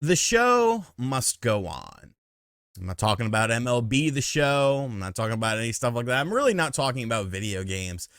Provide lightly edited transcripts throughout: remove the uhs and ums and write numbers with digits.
The show must go on. I'm not talking about MLB The Show. I'm not talking about any stuff like that. I'm really not talking about video games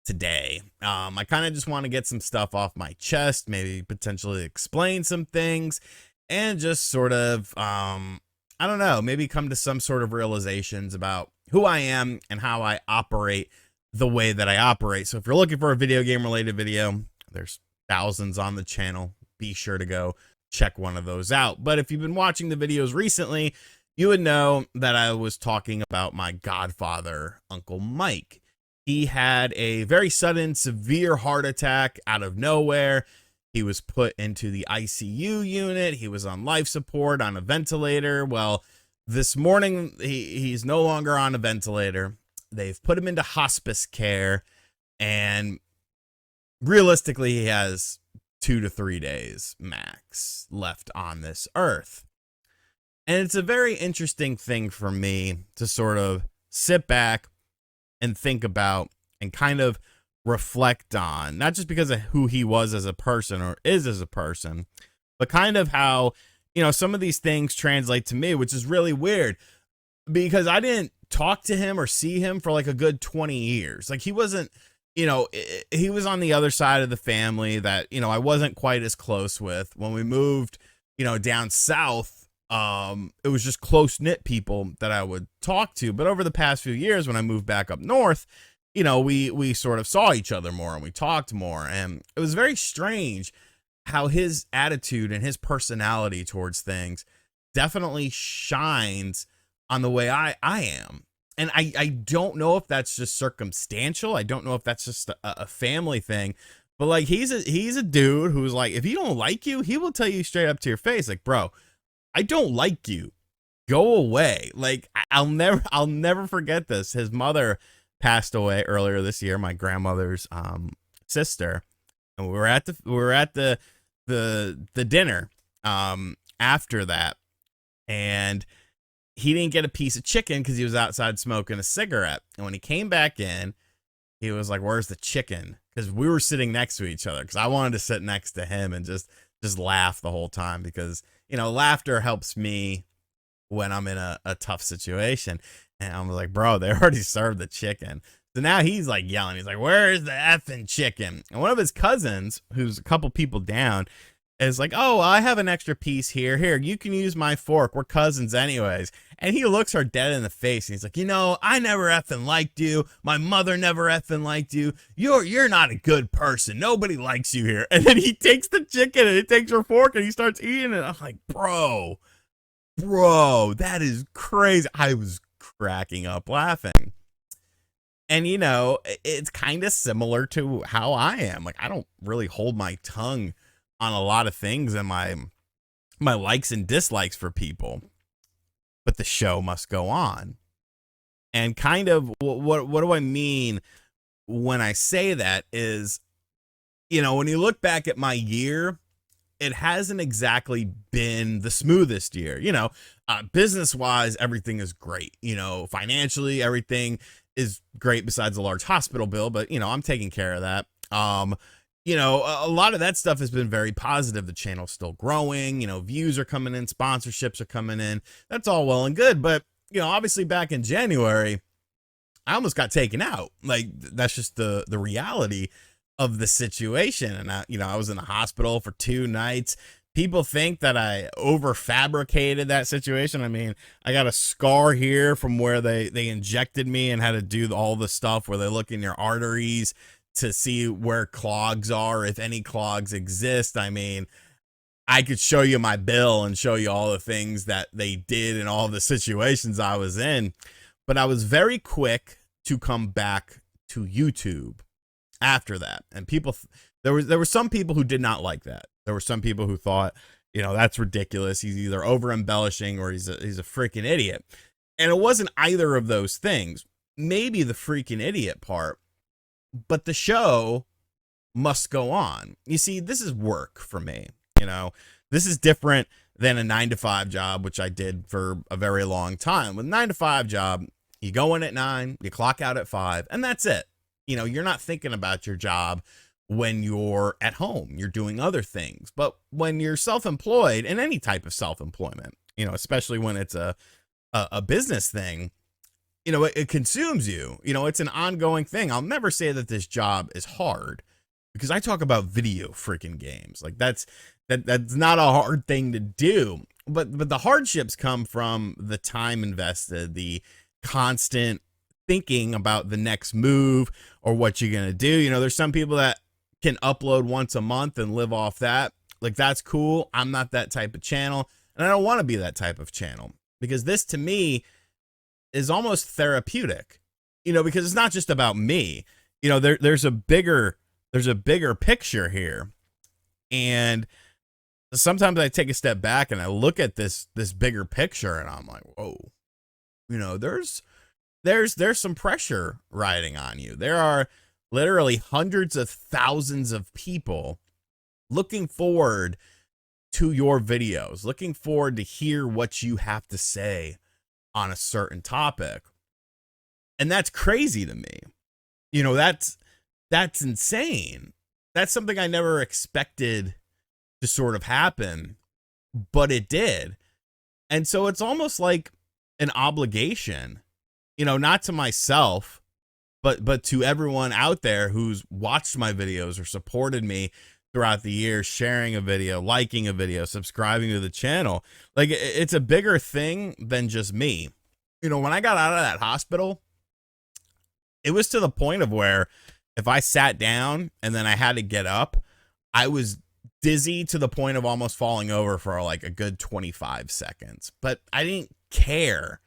today. I kind of just want to get some stuff off my chest, maybe potentially explain some things, and just sort of, I don't know, maybe come to some sort of realizations about who I am and how I operate the way that I operate. So if you're looking for a video game related video, there's thousands on the channel. Be sure to go check one of those out. But if you've been watching the videos recently, you would know that I was talking about my godfather, Uncle Mike. He had a very sudden, severe heart attack out of nowhere. He was put into the ICU unit. He was on life support on a ventilator. Well, this morning, he's no longer on a ventilator. They've put him into hospice care, and realistically, he has 2 to 3 days max left on this earth. And it's a very interesting thing for me to sort of sit back and think about and kind of reflect on, not just because of who he was as a person or is as a person, but kind of how, you know, some of these things translate to me, which is really weird because I didn't talk to him or see him for like a good 20 years. Like he wasn't, you know, he was on the other side of the family that, you know, I wasn't quite as close with. When we moved, you know, down south, it was just close-knit people that I would talk to. But over the past few years, when I moved back up north, you know, we sort of saw each other more and we talked more. And it was very strange how his attitude and his personality towards things definitely shines on the way I am. And I don't know if that's just circumstantial. I don't know if that's just a family thing. But like he's a dude who's like, if he don't like you, he will tell you straight up to your face, like, bro, I don't like you. Go away. Like I'll never forget this. His mother passed away earlier this year, my grandmother's sister. And we were at the dinner after that. And he didn't get a piece of chicken because he was outside smoking a cigarette. And when he came back in, he was like, "Where's the chicken?" Because we were sitting next to each other because I wanted to sit next to him and just laugh the whole time because, you know, laughter helps me when I'm in a tough situation. And I was like, bro, they already served the chicken. So now he's like yelling. He's like, "Where's the effing chicken?" And one of his cousins, who's a couple people down, is like, "Oh, I have an extra piece here. Here, you can use my fork. We're cousins anyways." And he looks her dead in the face and he's like, "You know, I never effing liked you. My mother never effing liked you. You're not a good person. Nobody likes you here." And then he takes the chicken and he takes her fork and he starts eating it. I'm like, bro, that is crazy. I was cracking up laughing. And, you know, it's kind of similar to how I am. Like, I don't really hold my tongue on a lot of things and my likes and dislikes for people, but the show must go on. And kind of what do I mean when I say that is, you know, when you look back at my year, it hasn't exactly been the smoothest year. You know, business wise, everything is great. You know, financially, everything is great besides a large hospital bill, but, you know, I'm taking care of that. You know, a lot of that stuff has been very positive. The channel's still growing, you know, views are coming in, sponsorships are coming in. That's all well and good. But, you know, obviously back in January, I almost got taken out. Like, that's just the reality of the situation. And, I was in the hospital for 2 nights. People think that I overfabricated that situation. I mean, I got a scar here from where they injected me and had to do all the stuff where they look in your arteries to see where clogs are, if any clogs exist. I mean, I could show you my bill and show you all the things that they did and all the situations I was in. But I was very quick to come back to YouTube after that. And people, there were some people who did not like that. There were some people who thought, you know, that's ridiculous. He's either over embellishing or he's a freaking idiot. And it wasn't either of those things. Maybe the freaking idiot part, but the show must go on. You see, this is work for me. You know, this is different than a 9-to-5 job, which I did for a very long time. With a 9-to-5 job, you go in at 9, you clock out at 5, and that's it. You know, you're not thinking about your job when you're at home, you're doing other things. But when you're self-employed, in any type of self-employment, you know, especially when it's a business thing, you know, it consumes you. You know, it's an ongoing thing. I'll never say that this job is hard because I talk about video freaking games. Like that's not a hard thing to do. But the hardships come from the time invested, the constant thinking about the next move or what you're gonna do. You know, there's some people that can upload once a month and live off that. Like, that's cool. I'm not that type of channel, and I don't want to be that type of channel, because this to me is almost therapeutic, you know, because it's not just about me. You know, there's a bigger picture here. And sometimes I take a step back and I look at this bigger picture and I'm like, whoa, you know, there's some pressure riding on you. There are literally hundreds of thousands of people looking forward to your videos, looking forward to hear what you have to say on a certain topic. And that's crazy to me. You know, that's insane. That's something I never expected to sort of happen, but it did. And so it's almost like an obligation, you know, not to myself, but to everyone out there who's watched my videos or supported me throughout the years, sharing a video, liking a video, subscribing to the channel. Like, it's a bigger thing than just me. You know, when I got out of that hospital, it was to the point of where if I sat down and then I had to get up, I was dizzy to the point of almost falling over for like a good 25 seconds. But I didn't care.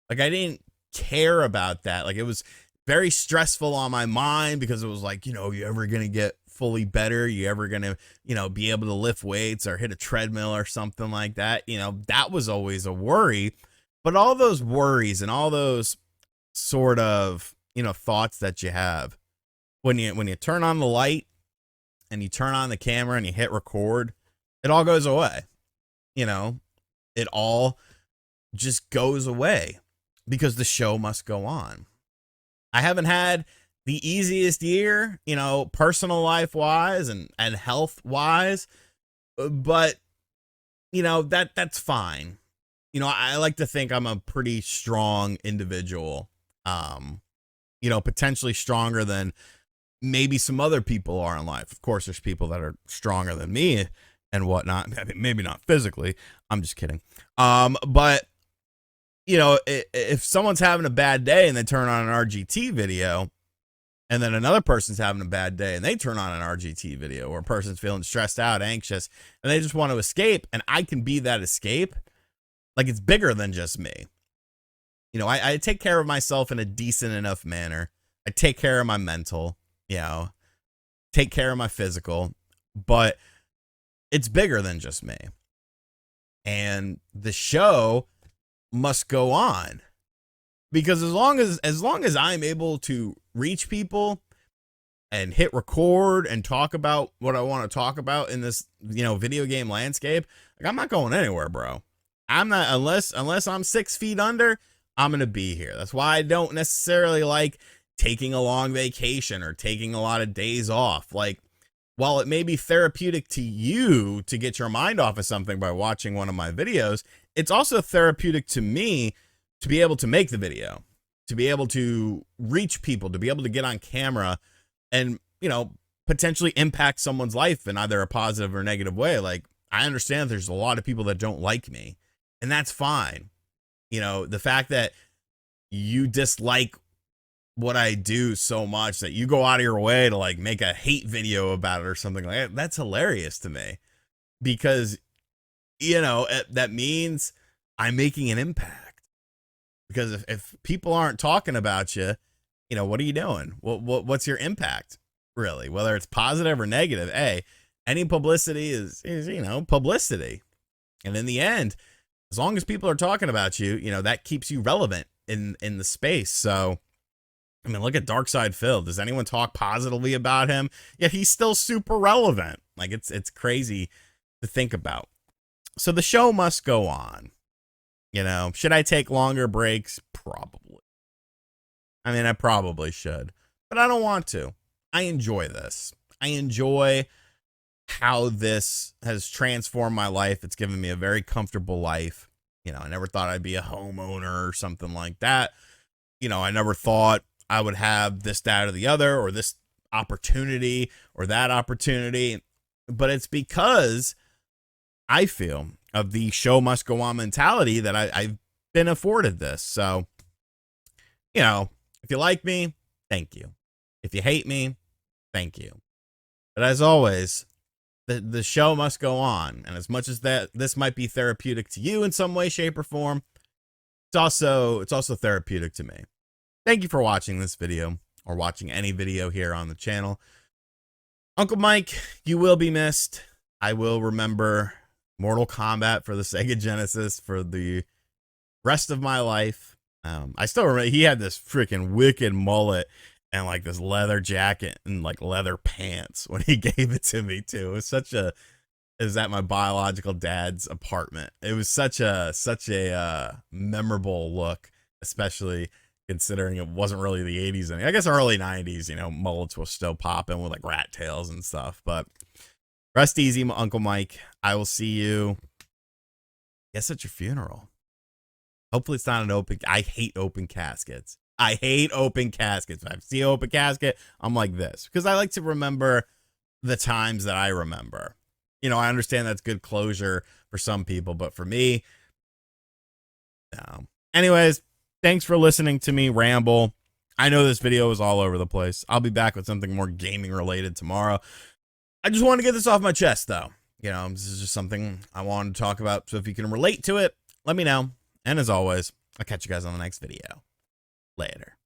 Like, I didn't care about that. Like, it was very stressful on my mind because it was like, you know, you ever going to get fully better? You ever going to, you know, be able to lift weights or hit a treadmill or something like that? You know, that was always a worry. But all those worries and all those sort of, you know, thoughts that you have when you turn on the light and you turn on the camera and you hit record, it all goes away. You know, it all just goes away because the show must go on. I haven't had the easiest year, you know, personal life wise and health wise, but you know, that's fine. You know, I like to think I'm a pretty strong individual, you know, potentially stronger than maybe some other people are in life. Of course, there's people that are stronger than me and whatnot. Maybe not physically. I'm just kidding. But you know, if someone's having a bad day and they turn on an RGT video, and then another person's having a bad day and they turn on an RGT video, or a person's feeling stressed out, anxious, and they just want to escape, and I can be that escape, like, it's bigger than just me. You know, I take care of myself in a decent enough manner. I take care of my mental, you know, take care of my physical, but it's bigger than just me. And the show must go on, because as long as I'm able to reach people and hit record and talk about what I want to talk about in this, you know, video game landscape, like, I'm not going anywhere, bro. I'm not, unless I'm 6 feet under, I'm going to be here. That's why I don't necessarily like taking a long vacation or taking a lot of days off. Like, while it may be therapeutic to you to get your mind off of something by watching one of my videos, it's also therapeutic to me to be able to make the video, to be able to reach people, to be able to get on camera and, you know, potentially impact someone's life in either a positive or negative way. Like, I understand there's a lot of people that don't like me, and that's fine. You know, the fact that you dislike what I do so much that you go out of your way to like make a hate video about it or something like that, that's hilarious to me, because, you know, that means I'm making an impact. Because if people aren't talking about you, you know, what are you doing? What's your impact, really? Whether it's positive or negative, any publicity is, you know, publicity. And in the end, as long as people are talking about you, you know, that keeps you relevant in the space. So, I mean, look at Darkside Phil. Does anyone talk positively about him? Yet he's still super relevant. Like, it's crazy to think about. So the show must go on. You know, should I take longer breaks? Probably. I mean, I probably should, but I don't want to. I enjoy this. I enjoy how this has transformed my life. It's given me a very comfortable life. You know, I never thought I'd be a homeowner or something like that. You know, I never thought I would have this, that, or the other, or this opportunity or that opportunity. But it's because I feel of the show must go on mentality that I've been afforded this. So, you know, if you like me, thank you. If you hate me, thank you. But as always, the show must go on. And as much as that this might be therapeutic to you in some way, shape, or form, it's also therapeutic to me. Thank you for watching this video or watching any video here on the channel. Uncle Mike, you will be missed. I will remember Mortal Kombat for the Sega Genesis for the rest of my life. I still remember he had this freaking wicked mullet and like this leather jacket and like leather pants when he gave it to me too. It was such a, it was at my biological dad's apartment. It was such a memorable look, especially considering it wasn't really the 80s. I guess early 90s, you know, mullets were still popping with like rat tails and stuff. But rest easy, Uncle Mike. I will see you, I guess, at your funeral. Hopefully it's not an open, I hate open caskets. I hate open caskets. If I see an open casket, I'm like this. Because I like to remember the times that I remember. You know, I understand that's good closure for some people, but for me, no. Anyways, thanks for listening to me ramble. I know this video is all over the place. I'll be back with something more gaming related tomorrow. I just want to get this off my chest, though. You know, this is just something I wanted to talk about. So if you can relate to it, let me know. And as always, I'll catch you guys on the next video. Later.